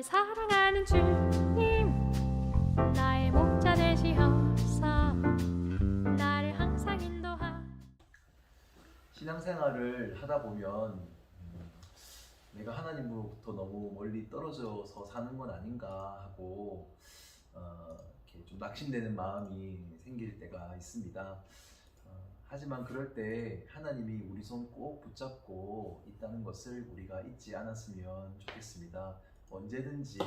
사랑하는 주님, 나의 목자 되시옵소서. 나를 항상 인도하. 신앙생활을 하다 보면 내가 하나님으로부터 너무 멀리 떨어져서 사는 건 아닌가 하고 이렇게 좀 낙심되는 마음이 생길 때가 있습니다. 하지만 그럴 때 하나님이 우리 손 꼭 붙잡고 있다는 것을 우리가 잊지 않았으면 좋겠습니다. 언제든지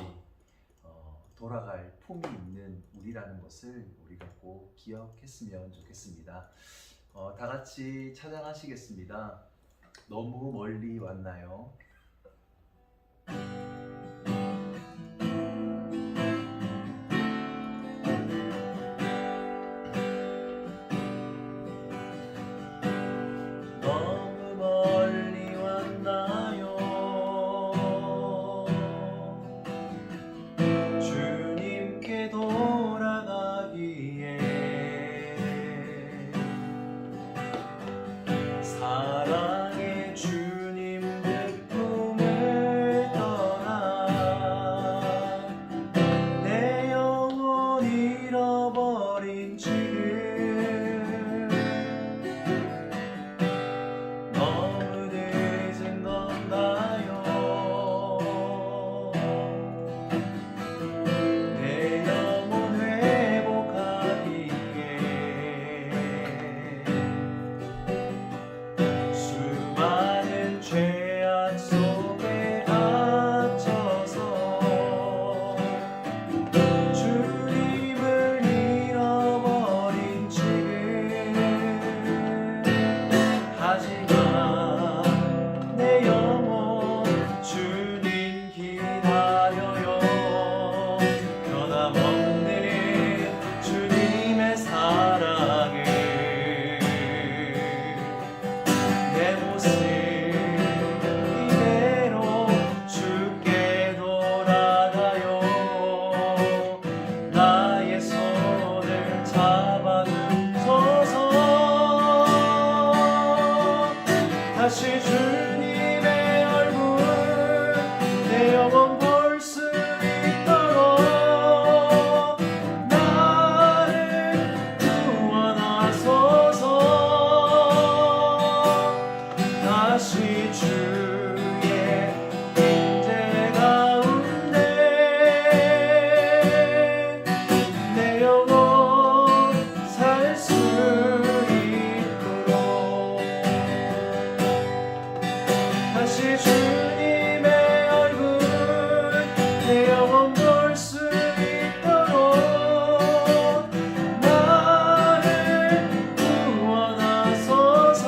돌아갈 품이 있는 우리라는 것을 우리가 꼭 기억했으면 좋겠습니다. 다 같이 찬양하시겠습니다. 너무 멀리 왔나요? 너무 멀리 왔나요? 주님께 돌아가기에 사랑의 주님 그 품을 떠나 내 영혼 잃어버린 지금 너무 늦은 건가요? 내 영혼 회복하기에 수많은 죄악 속에 갇혀서 주님을 잃어버린 지금 하지만 내 영혼 주님 기다려요. 변함없는 주님의 사랑을 내 모습 이대로 주께 돌아가요. 나의 손을 잡아주소서. 다시 주님의 얼굴 내 영혼 볼 수 있도록 나를 구원하소서. 다시 주의 임재 가운데 내 영혼 살 수 있도록 다시 주님의 얼굴 내 영혼 볼 수 있도록 나를 구원하소서.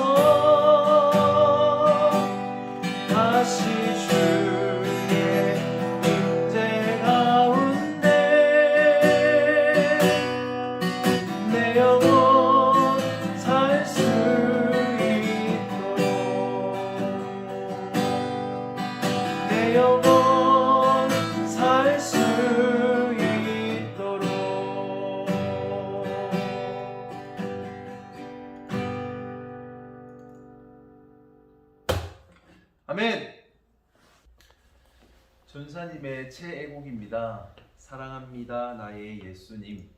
다시 주의 임재 가운데 내 영혼 살 수 있도록 내 영혼 살 수 있도록. 아멘. 전사님의 최애곡입니다. 사랑합니다 나의 예수님.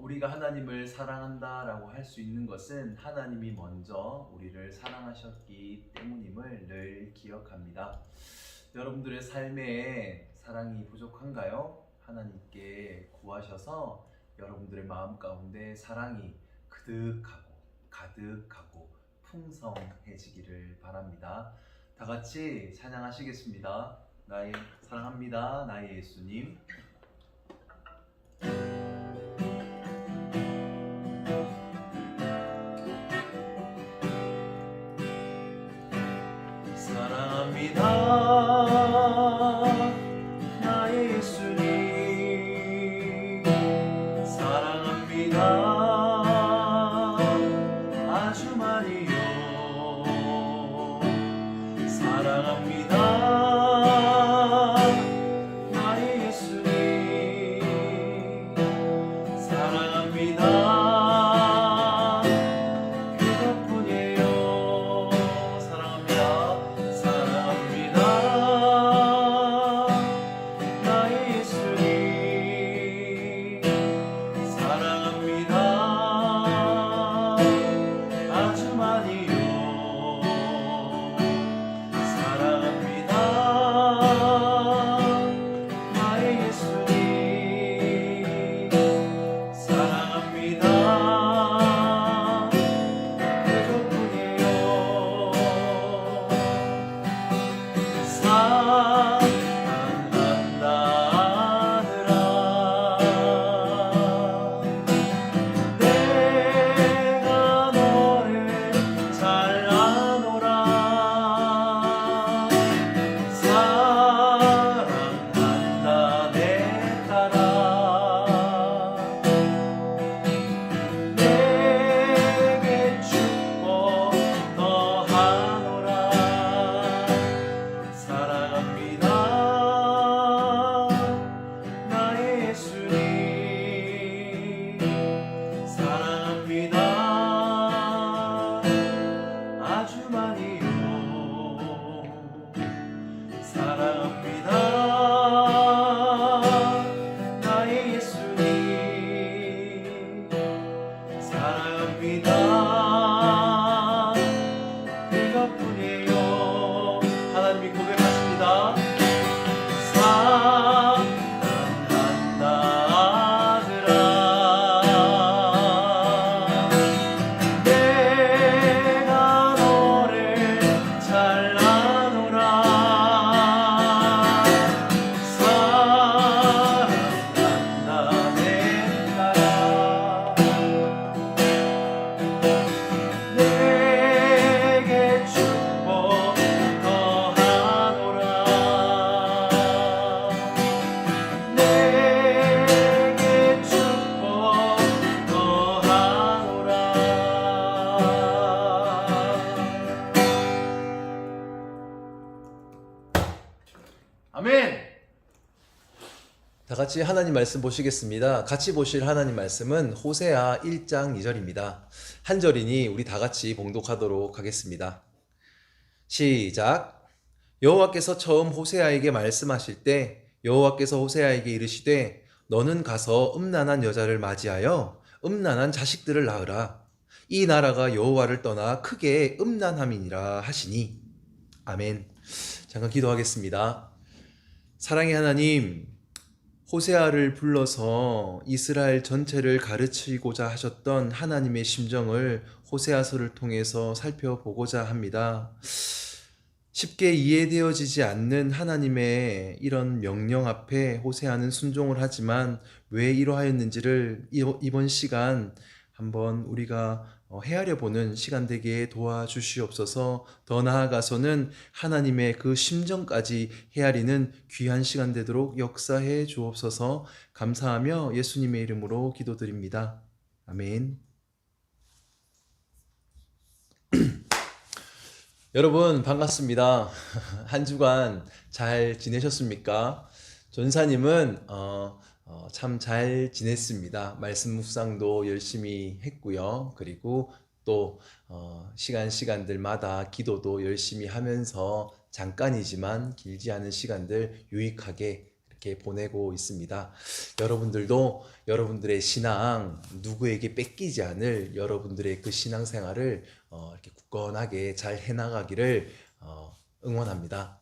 우리가 하나님을 사랑한다라고 할 수 있는 것은 하나님이 먼저 우리를 사랑하셨기 때문임을 늘 기억합니다. 여러분들의 삶에 사랑이 부족한가요? 하나님께 구하셔서 여러분들의 마음 가운데 사랑이 가득하고 풍성해지기를 바랍니다. 다 같이 찬양하시겠습니다. 나의 사랑합니다 나의 예수님. 사랑합니다 나의 예수님. 사랑합니다 아주 많이요. 사랑합니다 나의 예수님. 아멘. 다 같이 하나님 말씀 보시겠습니다. 같이 보실 하나님 말씀은 호세아 1장 2절입니다. 한 절이니 우리 다 같이 봉독하도록 하겠습니다. 시작. 여호와께서 처음 호세아에게 말씀하실 때 여호와께서 호세아에게 이르시되 너는 가서 음란한 여자를 맞이하여 음란한 자식들을 낳으라. 이 나라가 여호와를 떠나 크게 음란함이니라 하시니. 아멘. 잠깐 기도하겠습니다. 사랑의 하나님, 호세아를 불러서 이스라엘 전체를 가르치고자 하셨던 하나님의 심정을 호세아서를 통해서 살펴보고자 합니다. 쉽게 이해되어지지 않는 하나님의 이런 명령 앞에 호세아는 순종을 하지만 왜 이러하였는지를 이번 시간 한번 우리가 헤아려 보는 시간 되게 도와주시옵소서. 더 나아가서는 하나님의 그 심정까지 헤아리는 귀한 시간 되도록 역사해 주옵소서. 감사하며 예수님의 이름으로 기도드립니다. 아멘. 여러분 반갑습니다. 한 주간 잘 지내셨습니까? 전사님은 참 잘 지냈습니다. 말씀 묵상도 열심히 했고요. 그리고 또 시간들마다 기도도 열심히 하면서 잠깐이지만 길지 않은 시간들 유익하게 이렇게 보내고 있습니다. 여러분들도 여러분들의 신앙 누구에게 뺏기지 않을 여러분들의 그 신앙생활을 이렇게 굳건하게 잘 해나가기를 응원합니다.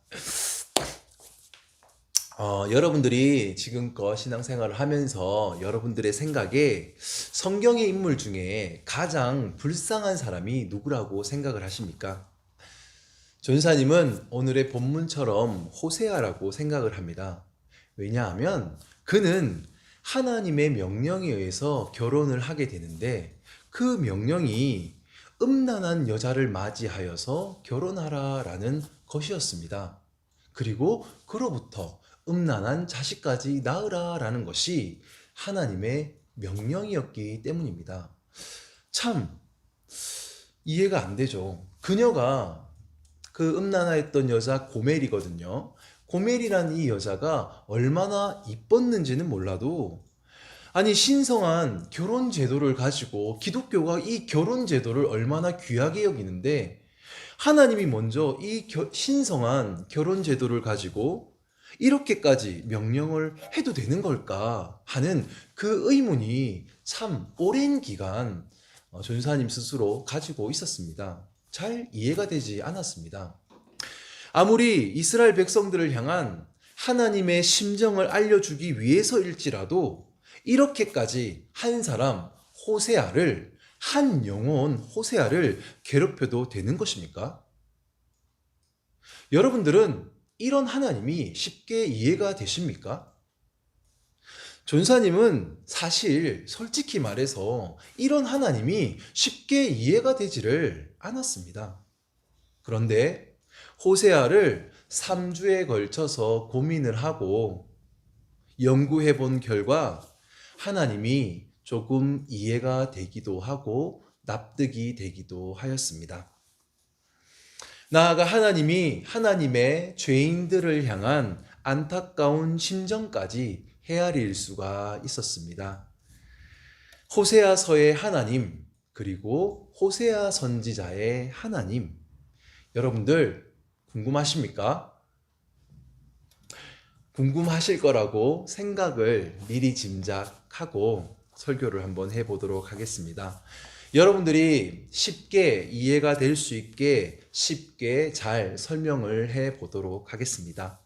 여러분들이 지금껏 신앙생활을 하면서 여러분들의 생각에 성경의 인물 중에 가장 불쌍한 사람이 누구라고 생각을 하십니까? 전사님은 오늘의 본문처럼 호세아라고 생각을 합니다. 왜냐하면 그는 하나님의 명령에 의해서 결혼을 하게 되는데 그 명령이 음란한 여자를 맞이하여서 결혼하라라는 것이었습니다. 그리고 그로부터 음란한 자식까지 낳으라라는 것이 하나님의 명령이었기 때문입니다. 참 이해가 안 되죠. 그녀가 그 음란했던 여자 고멜이거든요. 고멜이란 이 여자가 얼마나 이뻤는지는 몰라도 아니 신성한 결혼 제도를 가지고 기독교가 이 결혼 제도를 얼마나 귀하게 여기는데 하나님이 먼저 이 신성한 결혼 제도를 가지고 이렇게까지 명령을 해도 되는 걸까 하는 그 의문이 참 오랜 기간 전사님 스스로 가지고 있었습니다. 잘 이해가 되지 않았습니다. 아무리 이스라엘 백성들을 향한 하나님의 심정을 알려주기 위해서일지라도 이렇게까지 한 사람 호세아를 한 영혼 호세아를 괴롭혀도 되는 것입니까? 여러분들은 이런 하나님이 쉽게 이해가 되십니까? 전사님은 사실 솔직히 말해서 이런 하나님이 쉽게 이해가 되지를 않았습니다. 그런데 호세아를 3주에 걸쳐서 고민을 하고 연구해 본 결과 하나님이 조금 이해가 되기도 하고 납득이 되기도 하였습니다. 나아가 하나님이 하나님의 죄인들을 향한 안타까운 심정까지 헤아릴 수가 있었습니다. 호세아서의 하나님, 그리고 호세아 선지자의 하나님, 여러분들 궁금하십니까? 궁금하실 거라고 생각을 미리 짐작하고 설교를 한번 해보도록 하겠습니다. 여러분들이 쉽게 이해가 될 수 있게 쉽게 잘 설명을 해보도록 하겠습니다.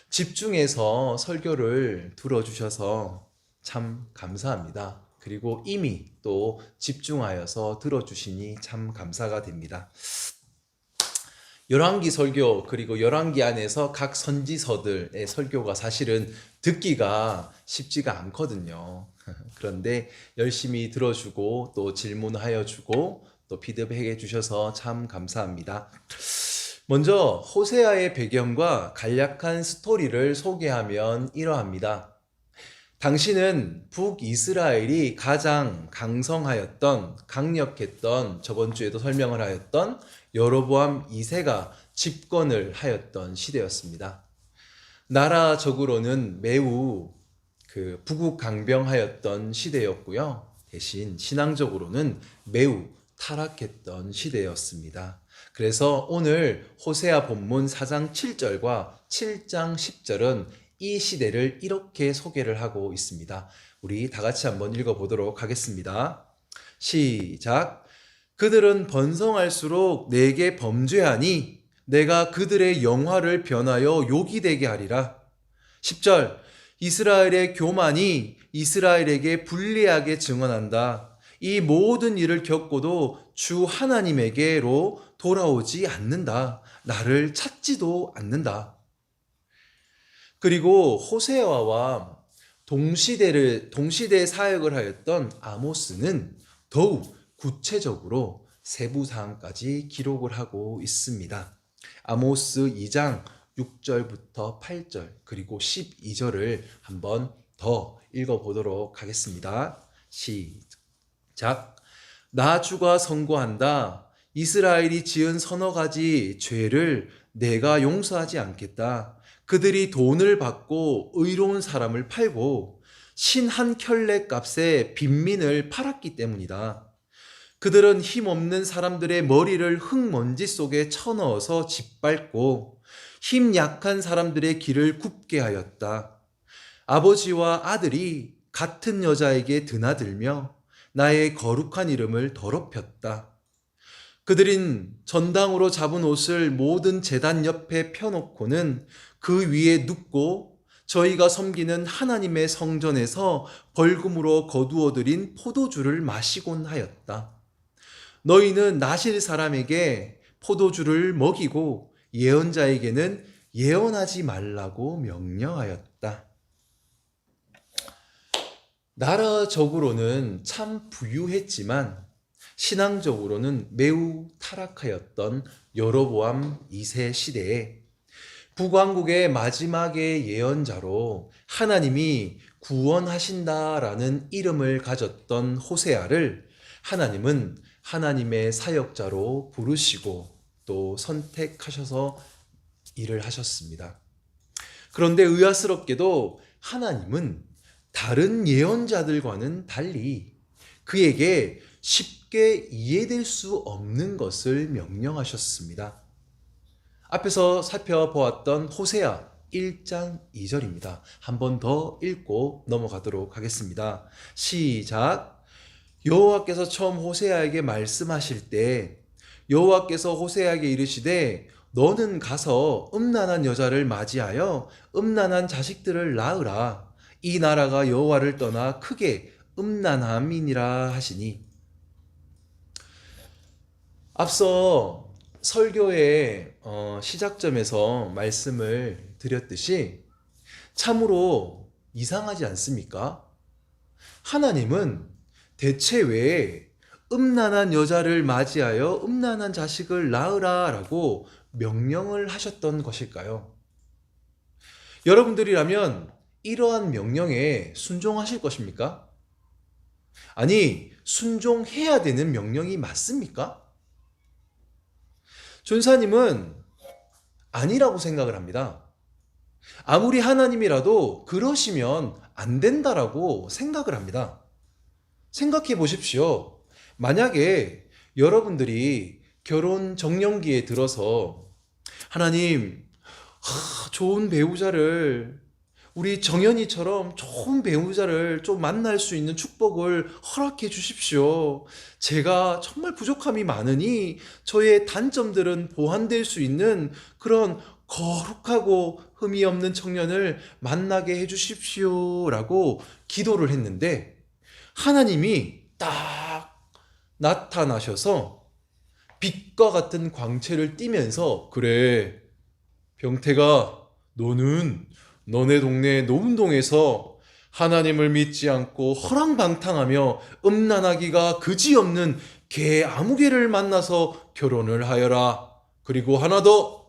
집중해서 설교를 들어주셔서 참 감사합니다. 그리고 이미 또 집중하여서 들어주시니 참 감사가 됩니다. 열왕기 설교 그리고 열왕기 안에서 각 선지서들의 설교가 사실은 듣기가 쉽지가 않거든요. 그런데 열심히 들어주고 또 질문하여 주고 또 피드백해 주셔서 참 감사합니다. 먼저 호세아의 배경과 간략한 스토리를 소개하면 이러합니다. 당시는 북이스라엘이 가장 강성하였던 강력했던 저번 주에도 설명을 하였던 여로보암 2세가 집권을 하였던 시대였습니다. 나라적으로는 매우 부국강병하였던 시대였고요. 대신 신앙적으로는 매우 타락했던 시대였습니다. 그래서 오늘 호세아 본문 4장 7절과 7장 10절은 이 시대를 이렇게 소개를 하고 있습니다. 우리 다 같이 한번 읽어보도록 하겠습니다. 시작. 그들은 번성할수록 내게 범죄하니 내가 그들의 영화를 변하여 욕이 되게 하리라. 10절. 이스라엘의 교만이 이스라엘에게 불리하게 증언한다. 이 모든 일을 겪고도 주 하나님에게로 돌아오지 않는다. 나를 찾지도 않는다. 그리고 호세아와 동시대 사역을 하였던 아모스는 더욱 구체적으로 세부 사항까지 기록을 하고 있습니다. 아모스 2장 6절부터 8절 그리고 12절을 한번 더 읽어보도록 하겠습니다. 시작. 나 주가 선고한다. 이스라엘이 지은 서너 가지 죄를 내가 용서하지 않겠다. 그들이 돈을 받고 의로운 사람을 팔고 신 한 켤레 값에 빈민을 팔았기 때문이다. 그들은 힘없는 사람들의 머리를 흙먼지 속에 쳐넣어서 짓밟고 힘 약한 사람들의 길을 굽게 하였다. 아버지와 아들이 같은 여자에게 드나들며 나의 거룩한 이름을 더럽혔다. 그들은 전당으로 잡은 옷을 모든 제단 옆에 펴놓고는 그 위에 눕고 저희가 섬기는 하나님의 성전에서 벌금으로 거두어들인 포도주를 마시곤 하였다. 너희는 나실 사람에게 포도주를 먹이고 예언자에게는 예언하지 말라고 명령하였다. 나라적으로는 참 부유했지만 신앙적으로는 매우 타락하였던 여로보암 2세 시대에 북왕국의 마지막의 예언자로 하나님이 구원하신다라는 이름을 가졌던 호세아를 하나님은 하나님의 사역자로 부르시고 또 선택하셔서 일을 하셨습니다. 그런데 의아스럽게도 하나님은 다른 예언자들과는 달리 그에게 쉽게 이해될 수 없는 것을 명령하셨습니다. 앞에서 살펴보았던 호세아 1장 2절입니다. 한 번 더 읽고 넘어가도록 하겠습니다. 시작. 여호와께서 처음 호세아에게 말씀하실 때 여호와께서 호세아에게 이르시되 너는 가서 음란한 여자를 맞이하여 음란한 자식들을 낳으라. 이 나라가 여호와를 떠나 크게 음란함이니라 하시니. 앞서 설교의 시작점에서 말씀을 드렸듯이 참으로 이상하지 않습니까? 하나님은 대체 왜 음란한 여자를 맞이하여 음란한 자식을 낳으라 라고 명령을 하셨던 것일까요? 여러분들이라면 이러한 명령에 순종하실 것입니까? 아니, 순종해야 되는 명령이 맞습니까? 전사님은 아니라고 생각을 합니다. 아무리 하나님이라도 그러시면 안 된다라고 생각을 합니다. 생각해 보십시오. 만약에 여러분들이 결혼 정년기에 들어서 하나님, 좋은 배우자를 우리 정연이처럼 좋은 배우자를 좀 만날 수 있는 축복을 허락해 주십시오. 제가 정말 부족함이 많으니 저의 단점들은 보완될 수 있는 그런 거룩하고 흠이 없는 청년을 만나게 해 주십시오 라고 기도를 했는데 하나님이 딱 나타나셔서 빛과 같은 광채를 띠면서 그래, 병태가 너는 너네 동네 노운동에서 하나님을 믿지 않고 허랑방탕하며 음란하기가 그지없는 개 아무개를 만나서 결혼을 하여라. 그리고 하나 더,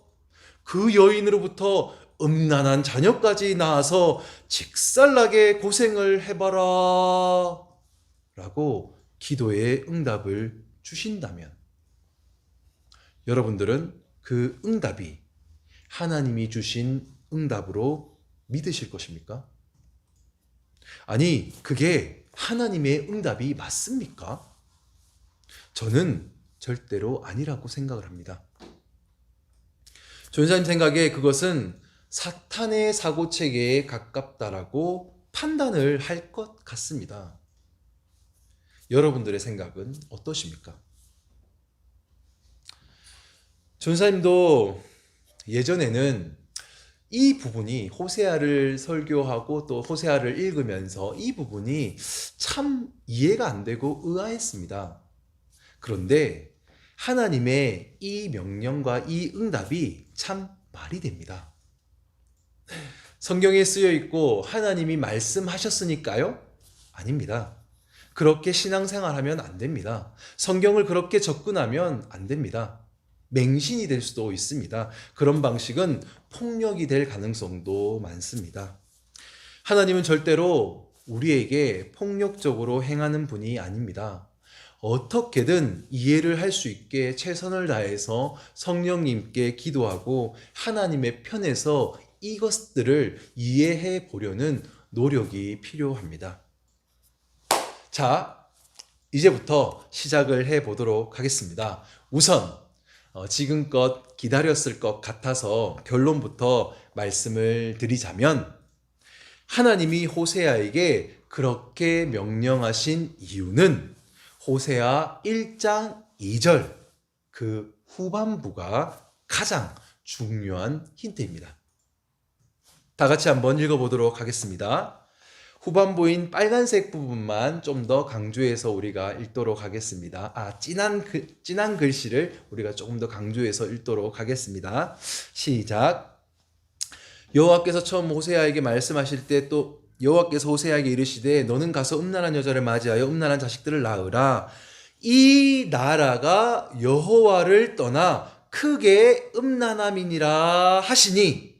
그 여인으로부터 음란한 자녀까지 낳아서 직살나게 고생을 해봐라 라고 기도의 응답을 주신다면 여러분들은 그 응답이 하나님이 주신 응답으로 믿으실 것입니까? 아니, 그게 하나님의 응답이 맞습니까? 저는 절대로 아니라고 생각을 합니다. 조연사님 생각에 그것은 사탄의 사고체계에 가깝다라고 판단을 할 것 같습니다. 여러분들의 생각은 어떠십니까? 조연사님도 예전에는 이 부분이 호세아를 설교하고 또 호세아를 읽으면서 이 부분이 참 이해가 안 되고 의아했습니다. 그런데 하나님의 이 명령과 이 응답이 참 말이 됩니다. 성경에 쓰여 있고 하나님이 말씀하셨으니까요? 아닙니다. 그렇게 신앙생활하면 안 됩니다. 성경을 그렇게 접근하면 안 됩니다. 맹신이 될 수도 있습니다. 그런 방식은 폭력이 될 가능성도 많습니다. 하나님은 절대로 우리에게 폭력적으로 행하는 분이 아닙니다. 어떻게든 이해를 할 수 있게 최선을 다해서 성령님께 기도하고 하나님의 편에서 이것들을 이해해 보려는 노력이 필요합니다. 자, 이제부터 시작을 해 보도록 하겠습니다. 우선 지금껏 기다렸을 것 같아서 결론부터 말씀을 드리자면 하나님이 호세아에게 그렇게 명령하신 이유는 호세아 1장 2절 그 후반부가 가장 중요한 힌트입니다. 다 같이 한번 읽어보도록 하겠습니다. 후반부인 빨간색 부분만 좀 더 강조해서 우리가 읽도록 하겠습니다. 진한 글씨를 우리가 조금 더 강조해서 읽도록 하겠습니다. 시작. 여호와께서 처음 호세아에게 말씀하실 때 또 여호와께서 호세아에게 이르시되 너는 가서 음란한 여자를 맞이하여 음란한 자식들을 낳으라. 이 나라가 여호와를 떠나 크게 음란함이니라 하시니.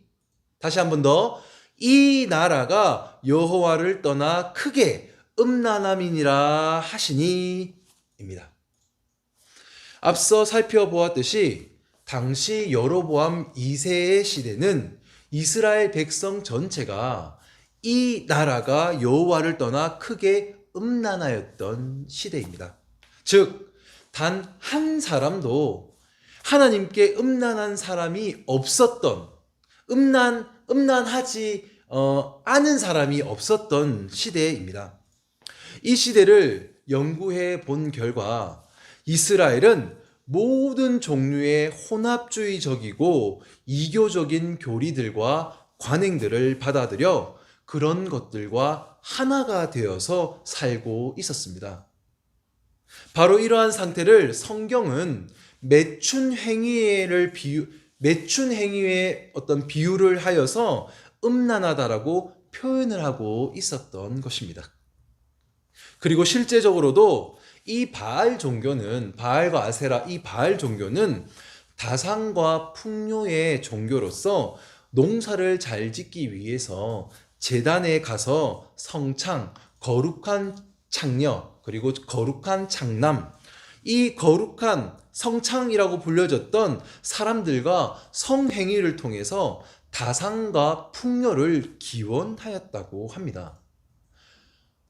다시 한 번 더. 이 나라가 여호와를 떠나 크게 음란함이니라 하시니 입니다. 앞서 살펴보았듯이 당시 여로보암 2세의 시대는 이스라엘 백성 전체가 이 나라가 여호와를 떠나 크게 음란하였던 시대입니다. 즉, 단 한 사람도 하나님께 음란한 사람이 없었던, 음란하지 않은 사람이 없었던 시대입니다. 이 시대를 연구해 본 결과 이스라엘은 모든 종류의 혼합주의적이고 이교적인 교리들과 관행들을 받아들여 그런 것들과 하나가 되어서 살고 있었습니다. 바로 이러한 상태를 성경은 매춘 행위의 어떤 비유를 하여서 음란하다라고 표현을 하고 있었던 것입니다. 그리고 실제적으로도 이 바알 종교는, 바알과 아세라 이 바알 종교는 다산과 풍요의 종교로서 농사를 잘 짓기 위해서 제단에 가서 성창, 거룩한 창녀, 그리고 거룩한 창남, 이 거룩한 성창이라고 불려졌던 사람들과 성행위를 통해서 다산과 풍요를 기원하였다고 합니다.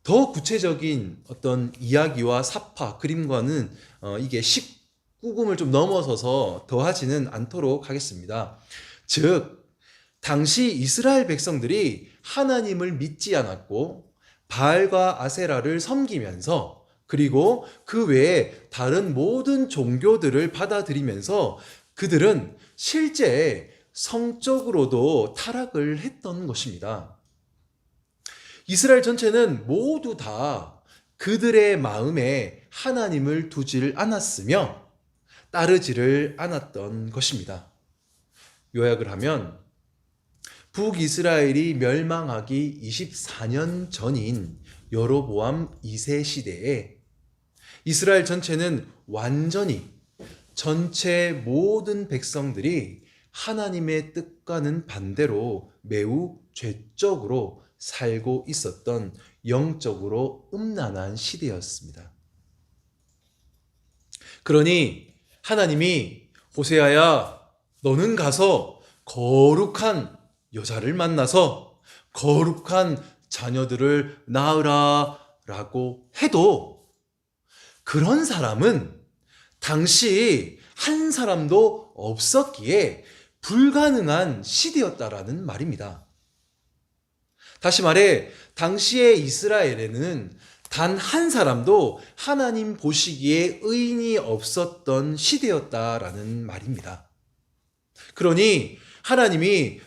더 구체적인 어떤 이야기와 사파, 그림과는 이게 19금을 좀 넘어서서 더하지는 않도록 하겠습니다. 즉, 당시 이스라엘 백성들이 하나님을 믿지 않았고 바알과 아세라를 섬기면서 그리고 그 외에 다른 모든 종교들을 받아들이면서 그들은 실제 성적으로도 타락을 했던 것입니다. 이스라엘 전체는 모두 다 그들의 마음에 하나님을 두질 않았으며 따르지를 않았던 것입니다. 요약을 하면 북이스라엘이 멸망하기 24년 전인 여로보암 2세 시대에 이스라엘 전체는 완전히 전체 모든 백성들이 하나님의 뜻과는 반대로 매우 죄적으로 살고 있었던 영적으로 음란한 시대였습니다. 그러니 하나님이 호세아야, 너는 가서 거룩한 여자를 만나서 거룩한 자녀들을 낳으라 라고 해도 그런 사람은 당시 한 사람도 없었기에 불가능한 시대였다라는 말입니다. 다시 말해 당시의 이스라엘에는 단 한 사람도 하나님 보시기에 의인이 없었던 시대였다라는 말입니다. 그러니 하나님이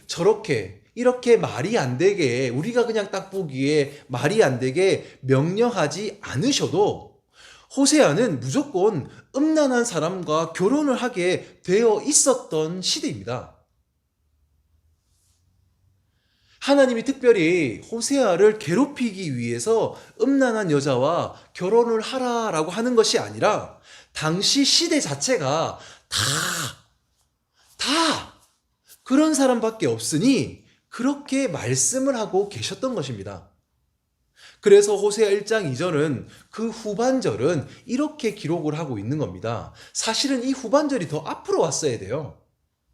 이렇게 말이 안 되게, 우리가 그냥 딱 보기에 말이 안 되게 명령하지 않으셔도 호세아는 무조건 음란한 사람과 결혼을 하게 되어 있었던 시대입니다. 하나님이 특별히 호세아를 괴롭히기 위해서 음란한 여자와 결혼을 하라라고 하는 것이 아니라 당시 시대 자체가 다 그런 사람밖에 없으니 그렇게 말씀을 하고 계셨던 것입니다. 그래서 호세아 1장 2절은 그 후반절은 이렇게 기록을 하고 있는 겁니다. 사실은 이 후반절이 더 앞으로 왔어야 돼요.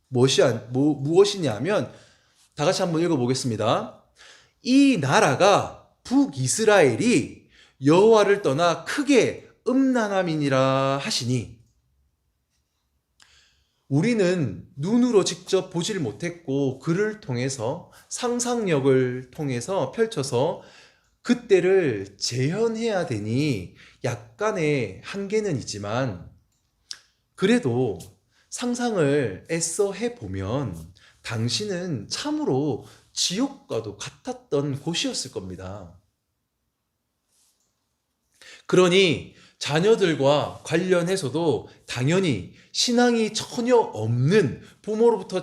무엇이냐 하면 다 같이 한번 읽어보겠습니다. 이 나라가 북이스라엘이 여호와를 떠나 크게 음란함이니라 하시니, 우리는 눈으로 직접 보질 못했고 글을 통해서 상상력을 통해서 펼쳐서 그때를 재현해야 되니 약간의 한계는 있지만 그래도 상상을 애써 해보면 당신은 참으로 지옥과도 같았던 곳이었을 겁니다. 그러니 자녀들과 관련해서도 당연히 신앙이 전혀 없는 부모로부터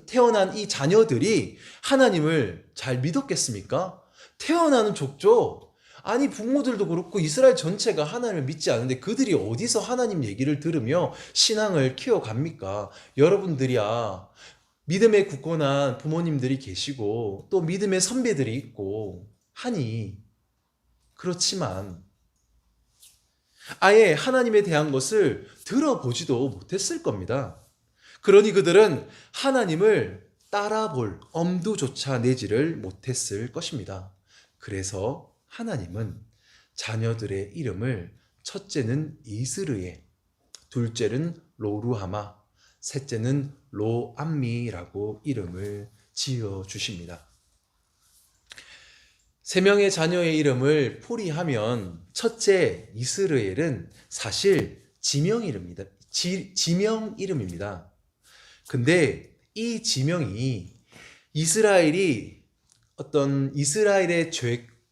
태어난 이 자녀들이 하나님을 잘 믿었겠습니까? 태어나는 족족, 아니 부모들도 그렇고 이스라엘 전체가 하나님을 믿지 않는데 그들이 어디서 하나님 얘기를 들으며 신앙을 키워갑니까? 여러분들이야 믿음에 굳건한 부모님들이 계시고 또 믿음의 선배들이 있고 하니 그렇지만 아예 하나님에 대한 것을 들어보지도 못했을 겁니다. 그러니 그들은 하나님을 따라볼 엄두조차 내지를 못했을 것입니다. 그래서 하나님은 자녀들의 이름을 첫째는 이스르엘, 둘째는 로루하마, 셋째는 로암미라고 이름을 지어 주십니다. 세 명의 자녀의 이름을 풀이하면 첫째 이스르엘은 사실 지명 이름입니다. 근데 이 지명이 이스라엘의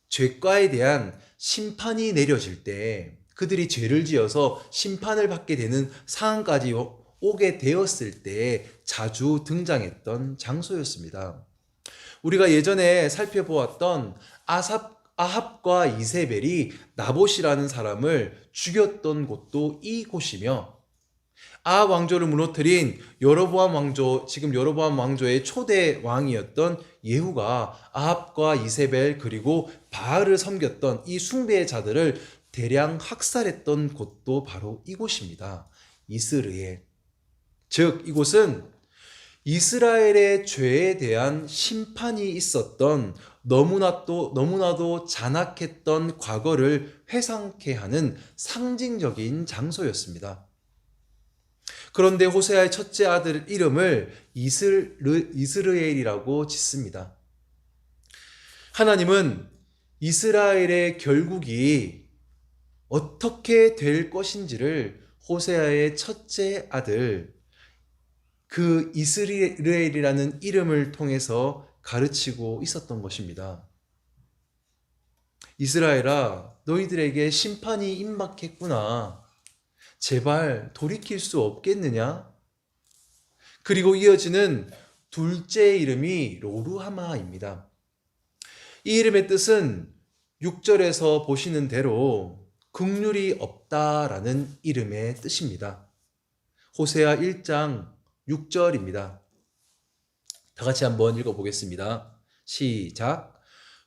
죄과에 대한 심판이 내려질 때 그들이 죄를 지어서 심판을 받게 되는 상황까지 오게 되었을 때 자주 등장했던 장소였습니다. 우리가 예전에 살펴보았던 아합과 이세벨이 나봇이라는 사람을 죽였던 곳도 이곳이며, 아합 왕조를 무너뜨린 지금 여로보암 왕조의 초대 왕이었던 예후가 아합과 이세벨 그리고 바알을 섬겼던 이 숭배자들을 대량 학살했던 곳도 바로 이곳입니다. 이스르엘. 즉 이곳은 이스라엘의 죄에 대한 심판이 있었던 너무나도 잔악했던 과거를 회상케 하는 상징적인 장소였습니다. 그런데 호세아의 첫째 아들 이름을 이스르엘이라고 짓습니다. 하나님은 이스라엘의 결국이 어떻게 될 것인지를 호세아의 첫째 아들 그 이스라엘이라는 이름을 통해서 가르치고 있었던 것입니다. 이스라엘아, 너희들에게 심판이 임박했구나. 제발 돌이킬 수 없겠느냐? 그리고 이어지는 둘째 이름이 로루하마입니다. 이 이름의 뜻은 6절에서 보시는 대로 긍휼이 없다라는 이름의 뜻입니다. 호세아 1장 6절입니다. 다 같이 한번 읽어보겠습니다. 시작.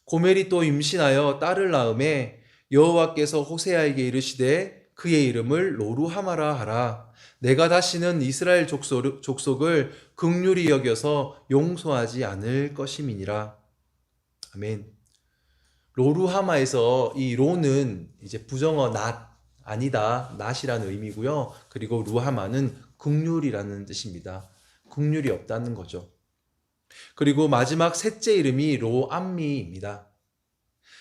고멜이 또 임신하여 딸을 낳음에 여호와께서 호세아에게 이르시되 그의 이름을 로루하마라 하라. 내가 다시는 이스라엘 족속을 긍휼히 여겨서 용서하지 않을 것임이니라. 아멘. 로루하마에서 이 로는 이제 부정어 낫, 아니다, 낫이라는 의미고요. 그리고 루하마는 긍휼이라는 뜻입니다. 긍휼이 없다는 거죠. 그리고 마지막 셋째 이름이 로암미입니다.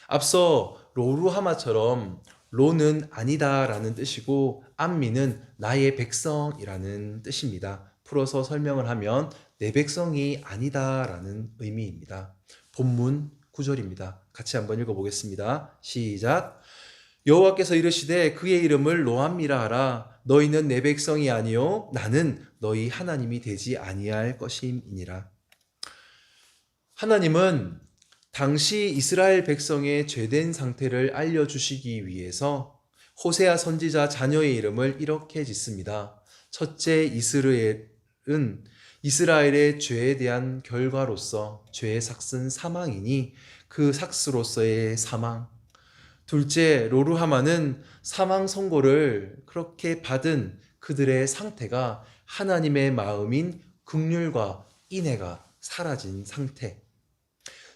앞서 로루하마처럼 로는 아니다라는 뜻이고 암미는 나의 백성이라는 뜻입니다. 풀어서 설명을 하면 내 백성이 아니다라는 의미입니다. 본문 9절입니다. 같이 한번 읽어보겠습니다. 시작. 여호와께서 이르시되 그의 이름을 로암미라 하라. 너희는 내 백성이 아니요 나는 너희 하나님이 되지 아니할 것임이니라. 하나님은 당시 이스라엘 백성의 죄된 상태를 알려주시기 위해서 호세아 선지자 자녀의 이름을 이렇게 짓습니다. 첫째 이스라엘은 이스라엘의 죄에 대한 결과로서 죄의 삭은 사망이니 그 삭스로서의 사망. 둘째 로루하마는 사망 선고를 그렇게 받은 그들의 상태가 하나님의 마음인 긍휼과 인애가 사라진 상태.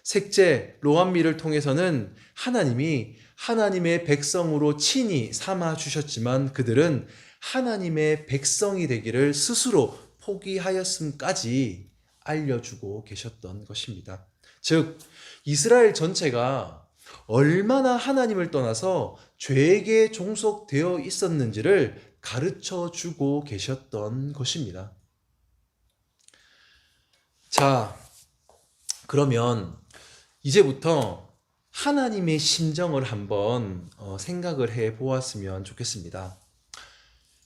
셋째 로암미를 통해서는 하나님이 하나님의 백성으로 친히 삼아 주셨지만 그들은 하나님의 백성이 되기를 스스로 포기하였음까지 알려주고 계셨던 것입니다. 즉 이스라엘 전체가 얼마나 하나님을 떠나서 죄에게 종속되어 있었는지를 가르쳐 주고 계셨던 것입니다. 자, 그러면 이제부터 하나님의 심정을 한번 생각을 해 보았으면 좋겠습니다.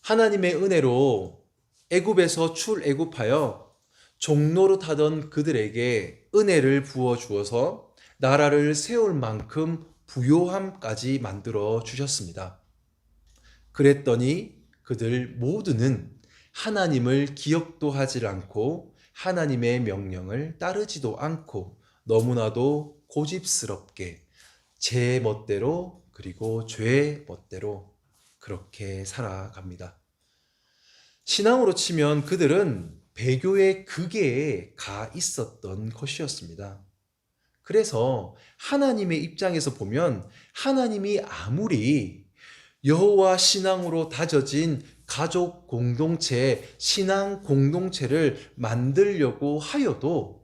하나님의 은혜로 애굽에서 출애굽하여 종노릇 하던 그들에게 은혜를 부어 주어서 나라를 세울 만큼 부요함까지 만들어 주셨습니다. 그랬더니 그들 모두는 하나님을 기억도 하지 않고 하나님의 명령을 따르지도 않고 너무나도 고집스럽게 제 멋대로 그리고 죄의 멋대로 그렇게 살아갑니다. 신앙으로 치면 그들은 배교의 극에 가 있었던 것이었습니다. 그래서 하나님의 입장에서 보면 하나님이 아무리 여호와 신앙으로 다져진 가족 공동체, 신앙 공동체를 만들려고 하여도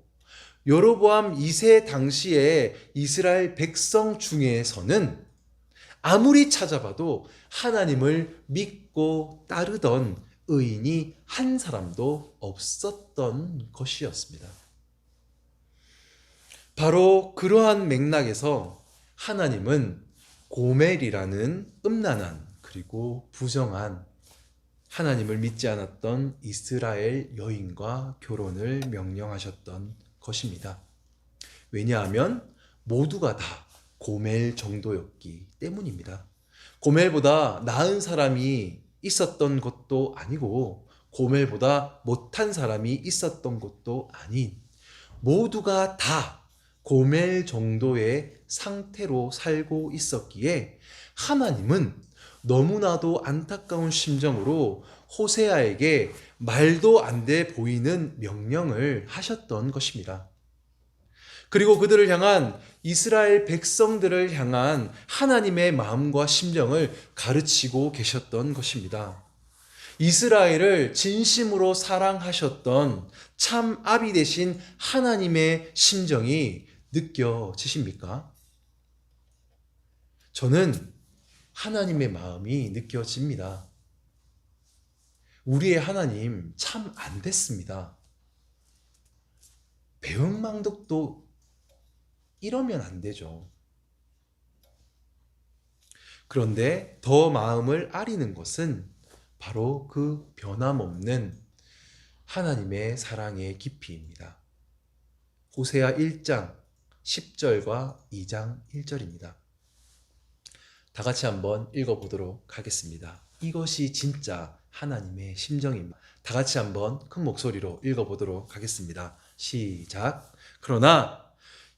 여로보암 2세 당시에 이스라엘 백성 중에서는 아무리 찾아봐도 하나님을 믿고 따르던 의인이 한 사람도 없었던 것이었습니다. 바로 그러한 맥락에서 하나님은 고멜이라는 음란한 그리고 부정한 하나님을 믿지 않았던 이스라엘 여인과 결혼을 명령하셨던 것입니다. 왜냐하면 모두가 다 고멜 정도였기 때문입니다. 고멜보다 나은 사람이 있었던 것도 아니고 고멜보다 못한 사람이 있었던 것도 아닌 모두가 다 고멜 정도의 상태로 살고 있었기에 하나님은 너무나도 안타까운 심정으로 호세아에게 말도 안 돼 보이는 명령을 하셨던 것입니다. 그리고 그들을 향한 이스라엘 백성들을 향한 하나님의 마음과 심정을 가르치고 계셨던 것입니다. 이스라엘을 진심으로 사랑하셨던 참 아비 되신 하나님의 심정이 느껴지십니까? 저는 하나님의 마음이 느껴집니다. 우리의 하나님 참 안 됐습니다. 배은망덕도 이러면 안 되죠. 그런데 더 마음을 아리는 것은 바로 그 변함없는 하나님의 사랑의 깊이입니다. 호세아 1장 10절과 2장 1절입니다. 다 같이 한번 읽어보도록 하겠습니다. 이것이 진짜 하나님의 심정입니다. 다 같이 한번 큰 목소리로 읽어보도록 하겠습니다. 시작. 그러나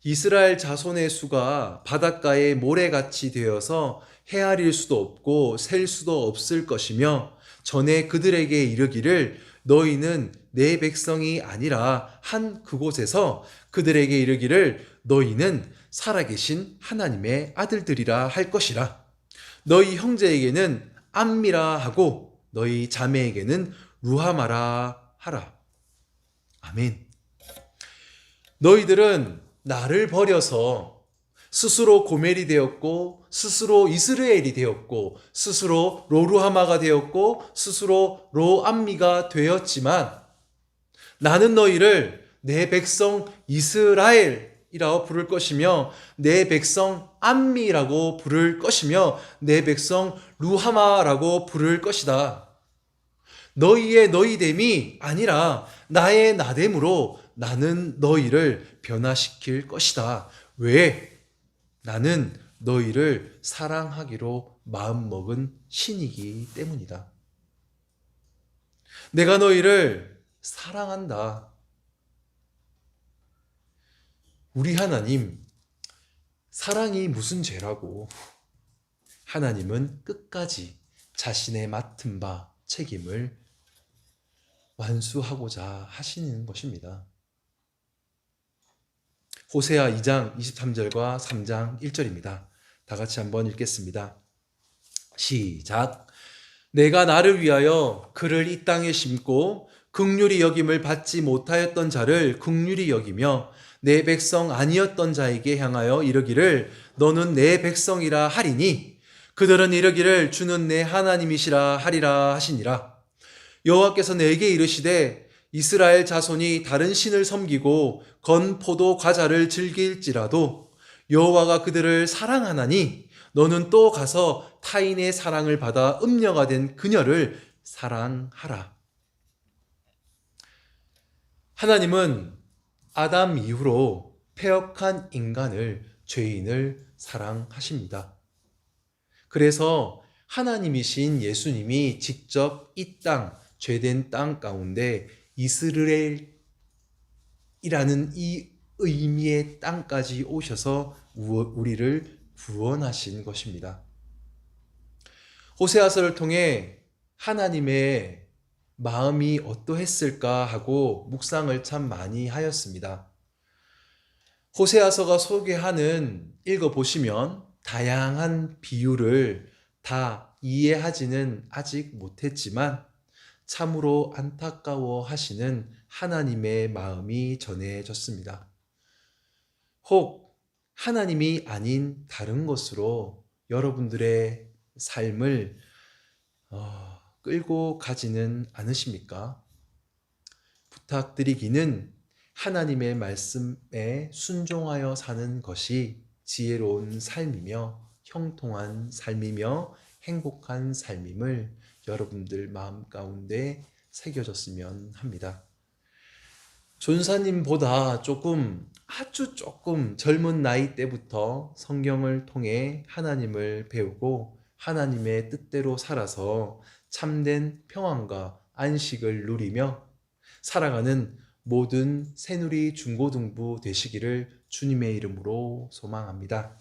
이스라엘 자손의 수가 바닷가의 모래같이 되어서 헤아릴 수도 없고 셀 수도 없을 것이며 전에 그들에게 이르기를 너희는 내 백성이 아니라 한 그곳에서 그들에게 이르기를 너희는 살아계신 하나님의 아들들이라 할 것이라. 너희 형제에게는 암미라 하고 너희 자매에게는 루하마라 하라. 아멘. 너희들은 나를 버려서 스스로 고멜이 되었고 스스로 이스라엘이 되었고 스스로 로루하마가 되었고 스스로 로암미가 되었지만 나는 너희를 내 백성 이스라엘이라고 부를 것이며 내 백성 암미라고 부를 것이며 내 백성 루하마라고 부를 것이다. 너희의 너희됨이 아니라 나의 나됨으로 나는 너희를 변화시킬 것이다. 왜? 나는 너희를 사랑하기로 마음먹은 신이기 때문이다. 내가 너희를 사랑한다. 우리 하나님, 사랑이 무슨 죄라고? 하나님은 끝까지 자신의 맡은 바 책임을 완수하고자 하시는 것입니다. 호세아 2장 23절과 3장 1절입니다. 다 같이 한번 읽겠습니다. 시작. 내가 나를 위하여 그를 이 땅에 심고 긍휼히 여김을 받지 못하였던 자를 긍휼히 여기며 내 백성 아니었던 자에게 향하여 이르기를 너는 내 백성이라 하리니 그들은 이르기를 주는 내 하나님이시라 하리라 하시니라. 여호와께서 내게 이르시되 이스라엘 자손이 다른 신을 섬기고 건 포도 과자를 즐길지라도 여호와가 그들을 사랑하나니 너는 또 가서 타인의 사랑을 받아 음녀가 된 그녀를 사랑하라. 하나님은 아담 이후로 패역한 인간을, 죄인을 사랑하십니다. 그래서 하나님이신 예수님이 직접 이 땅, 죄된 땅 가운데 이스라엘이라는 이 의미의 땅까지 오셔서 우리를 구원하신 것입니다. 호세아서를 통해 하나님의 마음이 어떠했을까 하고 묵상을 참 많이 하였습니다. 호세아서가 소개하는 읽어보시면 다양한 비유를 다 이해하지는 아직 못했지만 참으로 안타까워 하시는 하나님의 마음이 전해졌습니다. 혹 하나님이 아닌 다른 것으로 여러분들의 삶을 끌고 가지는 않으십니까? 부탁드리기는 하나님의 말씀에 순종하여 사는 것이 지혜로운 삶이며 형통한 삶이며 행복한 삶임을 여러분들 마음 가운데 새겨졌으면 합니다. 존사님보다 아주 조금 젊은 나이 때부터 성경을 통해 하나님을 배우고 하나님의 뜻대로 살아서 참된 평안과 안식을 누리며 살아가는 모든 새누리 중고등부 되시기를 주님의 이름으로 소망합니다.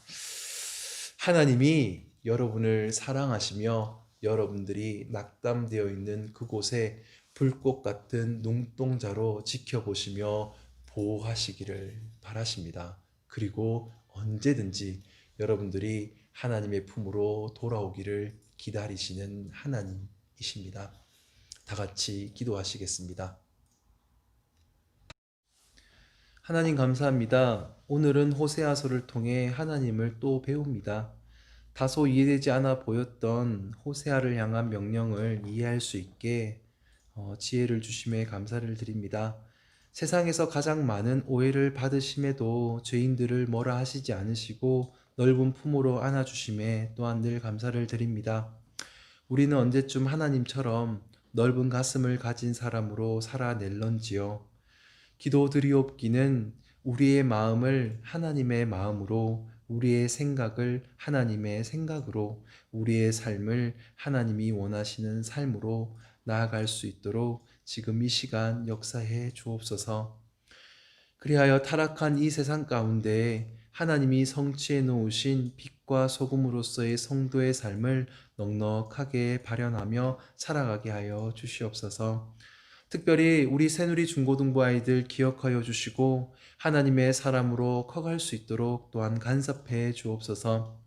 하나님이 여러분을 사랑하시며 여러분들이 낙담되어 있는 그곳에 불꽃 같은 눈동자로 지켜보시며 보호하시기를 바라십니다. 그리고 언제든지 여러분들이 하나님의 품으로 돌아오기를 기다리시는 하나님이십니다. 다 같이 기도하시겠습니다. 하나님 감사합니다. 오늘은 호세아서를 통해 하나님을 또 배웁니다. 다소 이해되지 않아 보였던 호세아를 향한 명령을 이해할 수 있게 지혜를 주심에 감사를 드립니다. 세상에서 가장 많은 오해를 받으심에도 죄인들을 뭐라 하시지 않으시고 넓은 품으로 안아주심에 또한 늘 감사를 드립니다. 우리는 언제쯤 하나님처럼 넓은 가슴을 가진 사람으로 살아낼런지요. 기도드리옵기는 우리의 마음을 하나님의 마음으로, 우리의 생각을 하나님의 생각으로, 우리의 삶을 하나님이 원하시는 삶으로 나아갈 수 있도록 지금 이 시간 역사해 주옵소서. 그리하여 타락한 이 세상 가운데 하나님이 성취해 놓으신 빛과 소금으로서의 성도의 삶을 넉넉하게 발현하며 살아가게 하여 주시옵소서. 특별히 우리 새누리 중고등부 아이들 기억하여 주시고 하나님의 사람으로 커갈 수 있도록 또한 간섭해 주옵소서.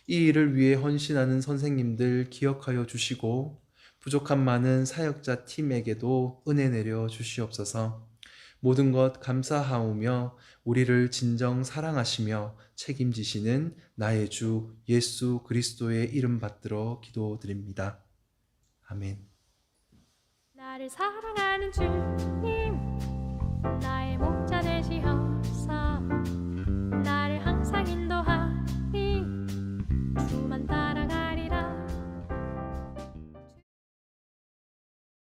이 일을 위해 헌신하는 선생님들 기억하여 주시고 부족함 많은 사역자 팀에게도 은혜 내려 주시옵소서. 모든 것 감사하오며 우리를 진정 사랑하시며 책임지시는 나의 주 예수 그리스도의 이름 받들어 기도드립니다. 아멘. 나를 사랑하는 주님